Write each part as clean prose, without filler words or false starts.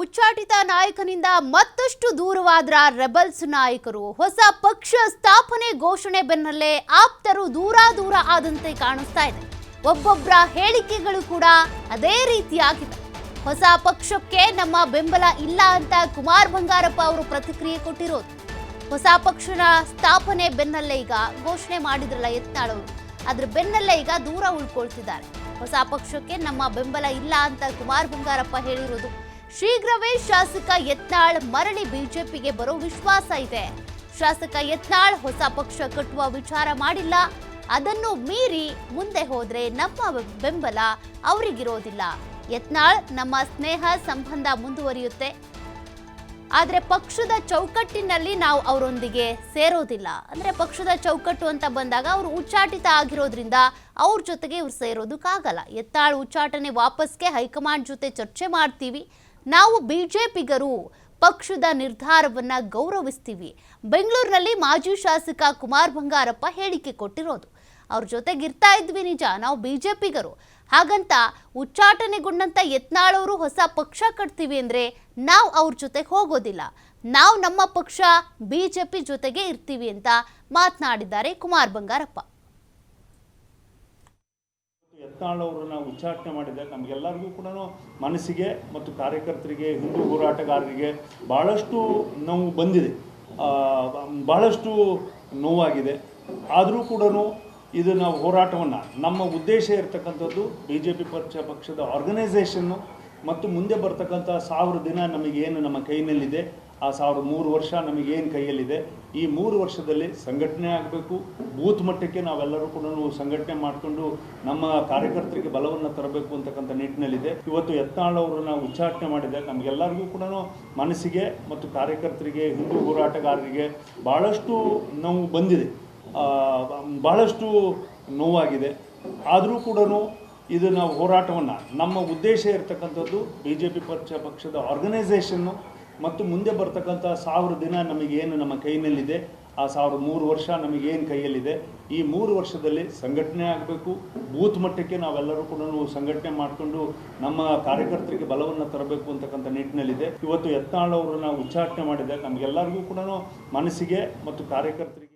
ಉಚ್ಚಾಟಿತ ನಾಯಕನಿಂದ ಮತ್ತಷ್ಟು ದೂರವಾದ್ರ ರೆಬಲ್ಸ್ ನಾಯಕರು. ಹೊಸ ಪಕ್ಷ ಸ್ಥಾಪನೆ ಘೋಷಣೆ ಬೆನ್ನಲ್ಲೇ ಆಪ್ತರು ದೂರ ಆದಂತೆ ಕಾಣಿಸ್ತಾ ಇದೆ. ಒಬ್ಬೊಬ್ಬರ ಹೇಳಿಕೆಗಳು ಕೂಡ ಅದೇ ರೀತಿಯಾಗಿದೆ. ಹೊಸ ಪಕ್ಷಕ್ಕೆ ನಮ್ಮ ಬೆಂಬಲ ಇಲ್ಲ ಅಂತ ಕುಮಾರ್ ಬಂಗಾರಪ್ಪ ಅವರು ಪ್ರತಿಕ್ರಿಯೆ ಕೊಟ್ಟಿರೋದು. ಹೊಸ ಪಕ್ಷದ ಸ್ಥಾಪನೆ ಬೆನ್ನಲ್ಲೇ ಈಗ ಘೋಷಣೆ ಮಾಡಿದ್ರಲ್ಲ ಯತ್ನಾಳ್ ಅವರು, ಅದ್ರ ಬೆನ್ನಲ್ಲೇ ಈಗ ದೂರ ಉಳ್ಕೊಳ್ತಿದ್ದಾರೆ. ಹೊಸ ಪಕ್ಷಕ್ಕೆ ನಮ್ಮ ಬೆಂಬಲ ಇಲ್ಲ ಅಂತ ಕುಮಾರ್ ಬಂಗಾರಪ್ಪ ಹೇಳಿರೋದು. ಶೀಘ್ರವೇ ಶಾಸಕ ಯತ್ನಾಳ್ ಮರಳಿ ಬಿಜೆಪಿಗೆ ಬರೋ ವಿಶ್ವಾಸ ಇದೆ. ಶಾಸಕ ಯತ್ನಾಳ್ ಹೊಸ ಪಕ್ಷ ಕಟ್ಟುವ ವಿಚಾರ ಮಾಡಿಲ್ಲ. ಅದನ್ನು ಮೀರಿ ಮುಂದೆ ಹೋದ್ರೆ ನಮ್ಮ ಬೆಂಬಲ ಅವರಿಗಿರೋದಿಲ್ಲ. ಯತ್ನಾಳ್ ನಮ್ಮ ಸ್ನೇಹ ಸಂಬಂಧ ಮುಂದುವರಿಯುತ್ತೆ, ಆದ್ರೆ ಪಕ್ಷದ ಚೌಕಟ್ಟಿನಲ್ಲಿ ನಾವು ಅವರೊಂದಿಗೆ ಸೇರೋದಿಲ್ಲ. ಅಂದ್ರೆ ಪಕ್ಷದ ಚೌಕಟ್ಟು ಅಂತ ಬಂದಾಗ ಅವರು ಉಚ್ಚಾಟಿತ ಆಗಿರೋದ್ರಿಂದ ಅವ್ರ ಜೊತೆಗೆ ಇವ್ರು ಸೇರೋದಕ್ಕಾಗಲ್ಲ. ಯತ್ನಾಳ್ ಉಚ್ಚಾಟನೆ ವಾಪಸ್ಗೆ ಹೈಕಮಾಂಡ್ ಜೊತೆ ಚರ್ಚೆ ಮಾಡ್ತೀವಿ. ನಾವು ಬಿಜೆಪಿಗರು ಪಕ್ಷದ ನಿರ್ಧಾರವನ್ನ ಗೌರವಿಸ್ತೀವಿ. ಬೆಂಗಳೂರಿನಲ್ಲಿ ಮಾಜಿ ಶಾಸಕ ಕುಮಾರ್ ಬಂಗಾರಪ್ಪ ಹೇಳಿಕೆ ಕೊಟ್ಟಿರೋದು. ಅವ್ರ ಜೊತೆಗಿರ್ತಾ ಇದ್ವಿ ನಿಜ, ನಾವು ಬಿಜೆಪಿಗರು. ಹಾಗಂತ ಉಚ್ಚಾಟನೆಗೊಂಡಂತ ಯತ್ನಾಳ್ ಅವರು ಹೊಸ ಪಕ್ಷ ಕಟ್ತೀವಿ ಅಂದ್ರೆ ನಾವು ಅವ್ರ ಜೊತೆಗೆ ಹೋಗೋದಿಲ್ಲ. ನಾವು ನಮ್ಮ ಪಕ್ಷ ಬಿಜೆಪಿ ಜೊತೆಗೆ ಇರ್ತೀವಿ ಅಂತ ಮಾತನಾಡಿದ್ದಾರೆ ಕುಮಾರ್ ಬಂಗಾರಪ್ಪ. ಯತ್ನಾಳ್ ಅವರನ್ನ ಉಚ್ಚಾಟನೆ ಮಾಡಿದಾಗ ನಮಗೆಲ್ಲರಿಗೂ ಕೂಡ ಮನಸ್ಸಿಗೆ ಮತ್ತು ಕಾರ್ಯಕರ್ತರಿಗೆ, ಹಿಂದೂ ಹೋರಾಟಗಾರರಿಗೆ ಬಹಳಷ್ಟು ನೋವು ಬಂದಿದೆ, ಬಹಳಷ್ಟು ನೋವಾಗಿದೆ. ಆದರೂ ಕೂಡ ಇದು ನಾವು ಹೋರಾಟವನ್ನು, ನಮ್ಮ ಉದ್ದೇಶ ಇರತಕ್ಕಂಥದ್ದು BJP ಪಕ್ಷದ ಆರ್ಗನೈಸೇಷನ್ನು ಮತ್ತು ಮುಂದೆ ಬರ್ತಕ್ಕಂಥ 1000 ದಿನ ನಮಗೇನು ನಮ್ಮ ಕೈನಲ್ಲಿದೆ, ಆ 3 ವರ್ಷ ನಮಗೇನು ಕೈಯಲ್ಲಿದೆ, ಈ 3 ವರ್ಷದಲ್ಲಿ ಸಂಘಟನೆ ಆಗಬೇಕು. ಬೂತ್ ಮಟ್ಟಕ್ಕೆ ನಾವೆಲ್ಲರೂ ಕೂಡ ಸಂಘಟನೆ ಮಾಡಿಕೊಂಡು ನಮ್ಮ ಕಾರ್ಯಕರ್ತರಿಗೆ ಬಲವನ್ನು ತರಬೇಕು ಅಂತಕ್ಕಂಥ ನಿಟ್ಟಿನಲ್ಲಿದೆ. ಇವತ್ತು ಯತ್ನಾಳ್ ಅವರನ್ನ ಉಚ್ಚಾಟನೆ ಮಾಡಿದಾಗ ನಮಗೆಲ್ಲರಿಗೂ ಕೂಡ ಮನಸ್ಸಿಗೆ ಮತ್ತು ಕಾರ್ಯಕರ್ತರಿಗೆ, ಹಿಂದೂ ಹೋರಾಟಗಾರರಿಗೆ ಬಹಳಷ್ಟು ನೋವು ಬಂದಿದೆ, ಬಹಳಷ್ಟು ನೋವಾಗಿದೆ. ಆದರೂ ಕೂಡ ಇದು ನಾವು ಹೋರಾಟವನ್ನು, ನಮ್ಮ ಉದ್ದೇಶ ಇರತಕ್ಕಂಥದ್ದು BJP ಪಕ್ಷದ ಆರ್ಗನೈಸೇಷನ್ನು ಮತ್ತು ಮುಂದೆ ಬರ್ತಕ್ಕಂಥ 1000 ದಿನ ನಮಗೇನು ನಮ್ಮ ಕೈನಲ್ಲಿದೆ, ಆ 3 ವರ್ಷ ನಮಗೇನು ಕೈಯಲ್ಲಿದೆ, ಈ 3 ವರ್ಷದಲ್ಲಿ ಸಂಘಟನೆ ಆಗಬೇಕು. ಬೂತ್ ಮಟ್ಟಕ್ಕೆ ನಾವೆಲ್ಲರೂ ಕೂಡ ಸಂಘಟನೆ ಮಾಡಿಕೊಂಡು ನಮ್ಮ ಕಾರ್ಯಕರ್ತರಿಗೆ ಬಲವನ್ನು ತರಬೇಕು ಅಂತಕ್ಕಂಥ ನಿಟ್ಟಿನಲ್ಲಿದೆ. ಇವತ್ತು ಯತ್ನಾಳ್ ಅವರನ್ನ ಉಚ್ಚಾಟನೆ ಮಾಡಿದಾಗ ನಮಗೆಲ್ಲರಿಗೂ ಕೂಡ ಮನಸ್ಸಿಗೆ ಮತ್ತು ಕಾರ್ಯಕರ್ತರಿಗೆ.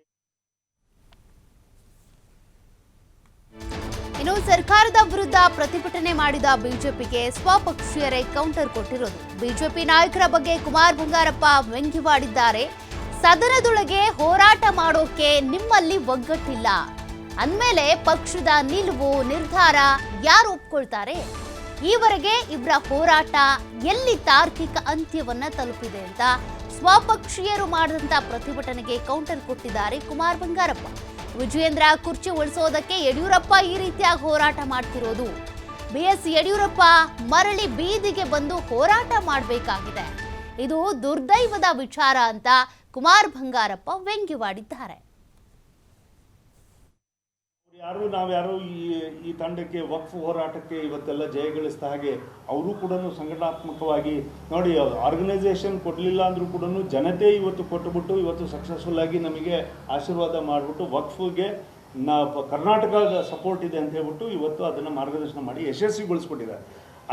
ಇನ್ನು ಸರ್ಕಾರದ ವಿರುದ್ಧ ಪ್ರತಿಭಟನೆ ಮಾಡಿದ ಬಿಜೆಪಿಗೆ ಸ್ವಪಕ್ಷೀಯರೇ ಕೌಂಟರ್ ಕೊಟ್ಟಿರೋದು. ಬಿಜೆಪಿ ನಾಯಕರ ಬಗ್ಗೆ ಕುಮಾರ್ ಬಂಗಾರಪ್ಪ ವ್ಯಂಗ್ಯವಾಡಿದ್ದಾರೆ. ಸದನದೊಳಗೆ ಹೋರಾಟ ಮಾಡೋಕೆ ನಿಮ್ಮಲ್ಲಿ ಒಗ್ಗಟ್ಟಿಲ್ಲ ಅಂದಮೇಲೆ ಪಕ್ಷದ ನಿಲುವು ನಿರ್ಧಾರ ಯಾರು ಒಪ್ಕೊಳ್ತಾರೆ? ಈವರೆಗೆ ಇವರ ಹೋರಾಟ ಎಲ್ಲಿ ತಾರ್ಕಿಕ ಅಂತ್ಯವನ್ನ ತಲುಪಿದೆ ಅಂತ ಸ್ವಪಕ್ಷೀಯರು ಮಾಡಿದಂತ ಪ್ರತಿಭಟನೆಗೆ ಕೌಂಟರ್ ಕೊಟ್ಟಿದ್ದಾರೆ ಕುಮಾರ್ ಬಂಗಾರಪ್ಪ. ವಿಜಯೇಂದ್ರ ಕುರ್ಚಿ ಉಳಿಸೋದಕ್ಕೆ ಯಡಿಯೂರಪ್ಪ ಈ ರೀತಿಯಾಗಿ ಹೋರಾಟ ಮಾಡ್ತಿರೋದು. BS ಯಡಿಯೂರಪ್ಪ ಮರಳಿ ಬೀದಿಗೆ ಬಂದು ಹೋರಾಟ ಮಾಡಬೇಕಾಗಿದೆ. ಇದು ದುರ್ದೈವದ ವಿಚಾರ ಅಂತ ಕುಮಾರ್ ಬಂಗಾರಪ್ಪ ವ್ಯಂಗ್ಯವಾಡಿದ್ದಾರೆ. ನಾವ್ಯಾರು ಈ ತಂಡಕ್ಕೆ ವಕ್ಫ್ ಹೋರಾಟಕ್ಕೆ ಇವತ್ತೆಲ್ಲ ಜಯಗಳಿಸಿದ ಹಾಗೆ ಅವರು ಕೂಡ ಸಂಘಟನಾತ್ಮಕವಾಗಿ ನೋಡಿ, ಆರ್ಗನೈಸೇಷನ್ ಕೊಡಲಿಲ್ಲ ಅಂದರೂ ಕೂಡ ಜನತೆ ಇವತ್ತು ಕೊಟ್ಟುಬಿಟ್ಟು ಇವತ್ತು ಸಕ್ಸಸ್ಫುಲ್ ಆಗಿ ನಮಗೆ ಆಶೀರ್ವಾದ ಮಾಡಿಬಿಟ್ಟು ವಕ್ಫ್ಗೆ ಕರ್ನಾಟಕದ ಸಪೋರ್ಟ್ ಇದೆ ಅಂತ ಹೇಳ್ಬಿಟ್ಟು ಇವತ್ತು ಅದನ್ನು ಮಾರ್ಗದರ್ಶನ ಮಾಡಿ ಯಶಸ್ವಿಗೊಳಿಸ್ಬಿಟ್ಟಿದ್ದಾರೆ.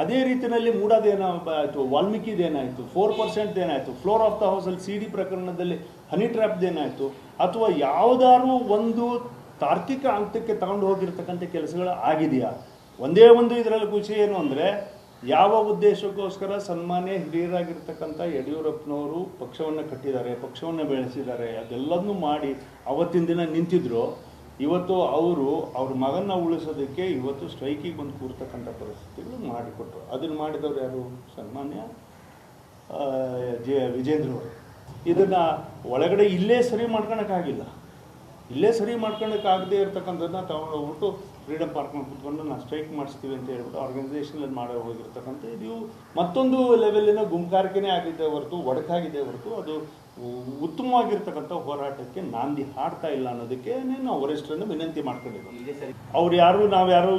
ಅದೇ ರೀತಿಯಲ್ಲಿ ಮೂಡಾದೇನಾಯಿತು, ವಾಲ್ಮೀಕಿದೇನಾಯಿತು, 4% ಏನಾಯಿತು, ಫ್ಲೋರ್ ಆಫ್ ದ ಹೌಸಲ್ಲಿ CD ಪ್ರಕರಣದಲ್ಲಿ ಹನಿ ಟ್ರ್ಯಾಪ್ದೇನಾಯಿತು, ಅಥವಾ ಯಾವುದಾದ್ರೂ ಒಂದು ತಾರ್ಕಿಕ ಹಂತಕ್ಕೆ ತಗೊಂಡು ಹೋಗಿರ್ತಕ್ಕಂಥ ಕೆಲಸಗಳು ಆಗಿದೆಯಾ? ಒಂದೇ ಒಂದು ಇದರಲ್ಲಿ ಖುಷಿ ಏನು ಅಂದರೆ, ಯಾವ ಉದ್ದೇಶಕ್ಕೋಸ್ಕರ ಸನ್ಮಾನ್ಯ ಹಿರಿಯರಾಗಿರ್ತಕ್ಕಂಥ ಯಡಿಯೂರಪ್ಪನವರು ಪಕ್ಷವನ್ನು ಕಟ್ಟಿದ್ದಾರೆ, ಪಕ್ಷವನ್ನು ಬೆಳೆಸಿದ್ದಾರೆ, ಅದೆಲ್ಲದನ್ನೂ ಮಾಡಿ ಅವತ್ತಿನ ದಿನ ನಿಂತಿದ್ರು. ಇವತ್ತು ಅವ್ರ ಮಗನ ಉಳಿಸೋದಕ್ಕೆ ಇವತ್ತು ಸ್ಟ್ರೈಕಿಗೆ ಬಂದು ಕೂರ್ತಕ್ಕಂಥ ಪರಿಸ್ಥಿತಿಗಳು ಮಾಡಿಕೊಟ್ರು. ಅದನ್ನು ಮಾಡಿದವರು ಯಾರು? ಸನ್ಮಾನ್ಯ ವಿಜೇಂದ್ರ ಅವರು. ಇದನ್ನು ಒಳಗಡೆ ಇಲ್ಲೇ ಸರಿ ಮಾಡ್ಕೊಳಕ್ಕಾಗಿಲ್ಲ. ಇಲ್ಲೇ ಸರಿ ಮಾಡ್ಕೊಳಕ್ಕಾಗದೇ ಇರ್ತಕ್ಕಂಥದ್ದನ್ನ ತಗೊಂಡೋಗ್ಬಿಟ್ಟು ಫ್ರೀಡಮ್ ಪಾರ್ಕ್ನಲ್ಲಿ ಕೂತ್ಕೊಂಡು ನಾವು ಸ್ಟ್ರೈಕ್ ಮಾಡಿಸ್ತೀವಿ ಅಂತ ಹೇಳ್ಬಿಟ್ಟು ಆರ್ಗನೈಸೇಷನಲ್ಲಿ ಮಾಡೋ ಹೋಗಿರ್ತಕ್ಕಂಥ ಇದು ಮತ್ತೊಂದು ಲೆವೆಲಿನ ಗುಂಪಾರಿಕೆನೇ ಆಗಿದೆ ಹೊರತು, ಒಡಕಾಗಿದೆ ಹೊರತು ಅದು ಉತ್ತಮವಾಗಿರ್ತಕ್ಕಂಥ ಹೋರಾಟಕ್ಕೆ ನಾಂದಿ ಹಾಡ್ತಾ ಇಲ್ಲ ಅನ್ನೋದಕ್ಕೆ ನಾವು ವರಿಷ್ಠರನ್ನು ವಿನಂತಿ ಮಾಡ್ಕೊಂಡಿದ್ದೀವಿ. ನಾವ್ಯಾರು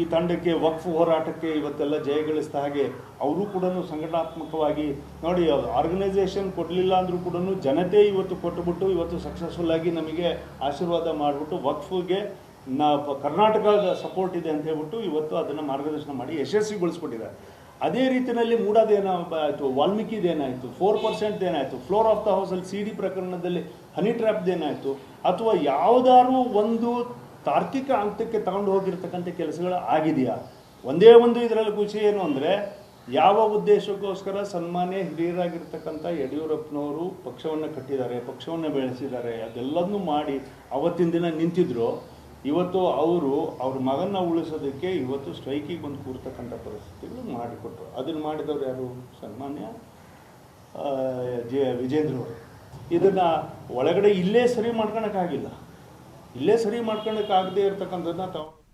ಈ ತಂಡಕ್ಕೆ ವಕ್ಫ್ ಹೋರಾಟಕ್ಕೆ ಇವತ್ತೆಲ್ಲ ಜಯಗಳಿಸಿದ ಹಾಗೆ ಅವರು ಕೂಡ ಸಂಘಟನಾತ್ಮಕವಾಗಿ ನೋಡಿ, ಆರ್ಗನೈಸೇಷನ್ ಕೊಡಲಿಲ್ಲ ಅಂದರೂ ಕೂಡ ಜನತೆ ಇವತ್ತು ಕೊಟ್ಟುಬಿಟ್ಟು ಇವತ್ತು ಸಕ್ಸಸ್ಫುಲ್ ಆಗಿ ನಮಗೆ ಆಶೀರ್ವಾದ ಮಾಡಿಬಿಟ್ಟು ವಕ್ಫ್ಗೆ ಕರ್ನಾಟಕದ ಸಪೋರ್ಟ್ ಇದೆ ಅಂತ ಹೇಳ್ಬಿಟ್ಟು ಇವತ್ತು ಅದನ್ನು ಮಾರ್ಗದರ್ಶನ ಮಾಡಿ ಯಶಸ್ವಿಗೊಳಿಸ್ಬಿಟ್ಟಿದ್ದಾರೆ. ಅದೇ ರೀತಿಯಲ್ಲಿ ಮೂಡಾದೇನಾಯಿತು, ವಾಲ್ಮೀಕಿದೇನಾಯಿತು, 4% ಏನಾಯಿತು, ಫ್ಲೋರ್ ಆಫ್ ದ ಹೌಸಲ್ಲಿ CD ಪ್ರಕರಣದಲ್ಲಿ ಹನಿ ಟ್ರ್ಯಾಪ್ದೇನಾಯಿತು, ಅಥವಾ ಯಾವುದಾದ್ರೂ ಒಂದು ತಾರ್ಕಿಕ ಹಂತಕ್ಕೆ ತಗೊಂಡು ಹೋಗಿರ್ತಕ್ಕಂಥ ಕೆಲಸಗಳು ಆಗಿದೆಯಾ? ಒಂದೇ ಒಂದು ಇದರಲ್ಲಿ ಖುಷಿ ಏನು ಅಂದರೆ, ಯಾವ ಉದ್ದೇಶಕ್ಕೋಸ್ಕರ ಸನ್ಮಾನ್ಯ ಹಿರಿಯರಾಗಿರ್ತಕ್ಕಂಥ ಯಡಿಯೂರಪ್ಪನವರು ಪಕ್ಷವನ್ನು ಕಟ್ಟಿದ್ದಾರೆ, ಪಕ್ಷವನ್ನು ಬೆಳೆಸಿದ್ದಾರೆ, ಅದೆಲ್ಲದನ್ನೂ ಮಾಡಿ ಅವತ್ತಿನ ದಿನ ನಿಂತಿದ್ರು. ಇವತ್ತು ಅವ್ರ ಮಗನ ಉಳಿಸೋದಕ್ಕೆ ಇವತ್ತು ಸ್ಟ್ರೈಕಿಗೆ ಬಂದು ಕೂರ್ತಕ್ಕಂಥ ಪರಿಸ್ಥಿತಿಗಳು ಮಾಡಿಕೊಟ್ರು. ಅದನ್ನು ಮಾಡಿದವರು ಯಾರು? ಸನ್ಮಾನ್ಯ ವಿಜೇಂದ್ರ ಅವರು. ಇದನ್ನು ಒಳಗಡೆ ಇಲ್ಲೇ ಸರಿ ಮಾಡ್ಕೊಳಕ್ಕಾಗಿಲ್ಲ. ಇಲ್ಲೇ ಸರಿ ಮಾಡ್ಕೊಳಕ್ಕಾಗದೇ ಇರ್ತಕ್ಕಂಥದ್ದನ್ನ ತಾವು